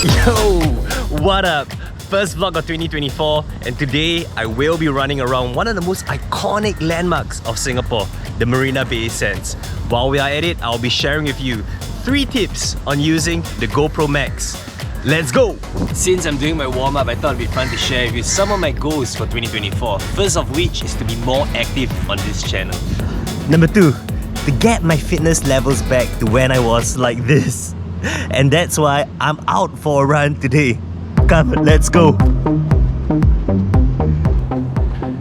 Yo, what up? First vlog of 2024, and today I will be running around one of the most iconic landmarks of Singapore, the Marina Bay Sands. While we are at it, I'll be sharing with you 3 tips on using the GoPro Max. Let's go! Since I'm doing my warm-up, I thought it'd be fun to share with you some of my goals for 2024. First of which is to be more active on this channel. Number 2, to get my fitness levels back to when I was like this. And that's why I'm out for a run today. Come, let's go!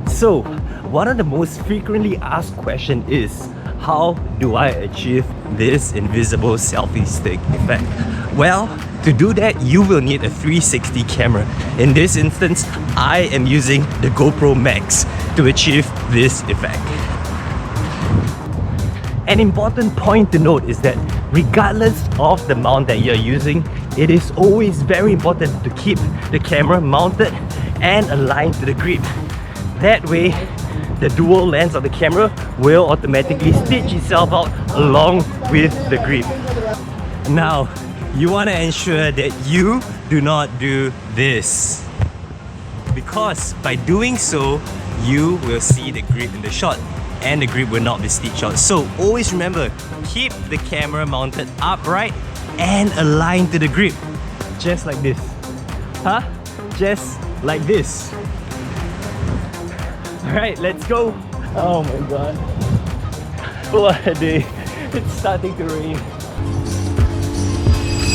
So, one of the most frequently asked questions is, how do I achieve this invisible selfie stick effect? Well, to do that, you will need a 360 camera. In this instance, I am using the GoPro Max to achieve this effect. An important point to note is that regardless of the mount that you're using, it is always very important to keep the camera mounted and aligned to the grip. That way, the dual lens of the camera will automatically stitch itself out along with the grip. Now, you want to ensure that you do not do this, because by doing so, you will see the grip in the shot and the grip will not be stitched out. So always remember, keep the camera mounted upright and aligned to the grip. Just like this. Huh? Just like this. Alright, let's go. Oh my god. What a day. It's starting to rain.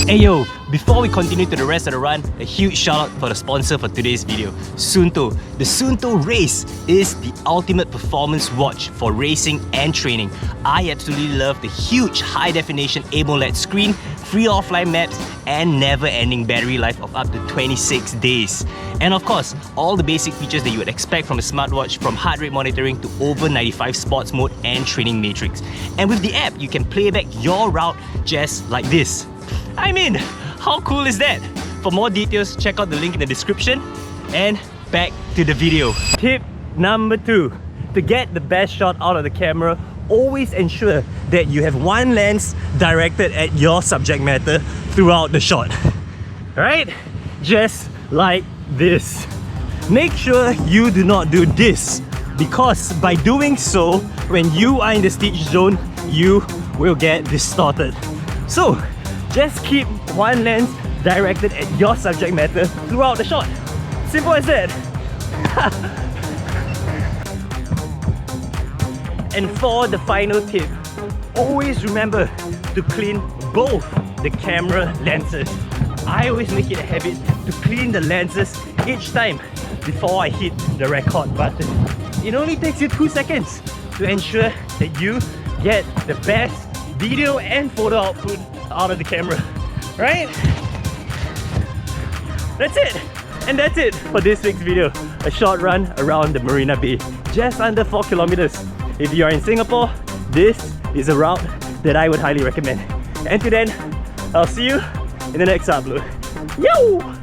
Hey yo, before we continue to the rest of the run, a huge shout out for the sponsor for today's video, Suunto. The Suunto Race is the ultimate performance watch for racing and training. I absolutely love the huge high definition AMOLED screen, free offline maps, and never-ending battery life of up to 26 days. And of course, all the basic features that you would expect from a smartwatch, from heart rate monitoring to over 95 sports mode and training matrix. And with the app, you can play back your route just like this. I mean, how cool is that? For more details, check out the link in the description. And back to the video. Tip number 2. To get the best shot out of the camera, always ensure that you have one lens directed at your subject matter throughout the shot. Right? Just like this. Make sure you do not do this, because by doing so, when you are in the stitch zone, you will get distorted. So, just keep one lens directed at your subject matter throughout the shot. Simple as that. And for the final tip, always remember to clean both the camera lenses. I always make it a habit to clean the lenses each time before I hit the record button. It only takes you 2 seconds to ensure that you get the best video and photo output out of the camera, right? That's it! And that's it for this week's video. A short run around the Marina Bay, just under 4 kilometers. If you are in Singapore, this is a route that I would highly recommend. And till then, I'll see you in the next upload. Yo!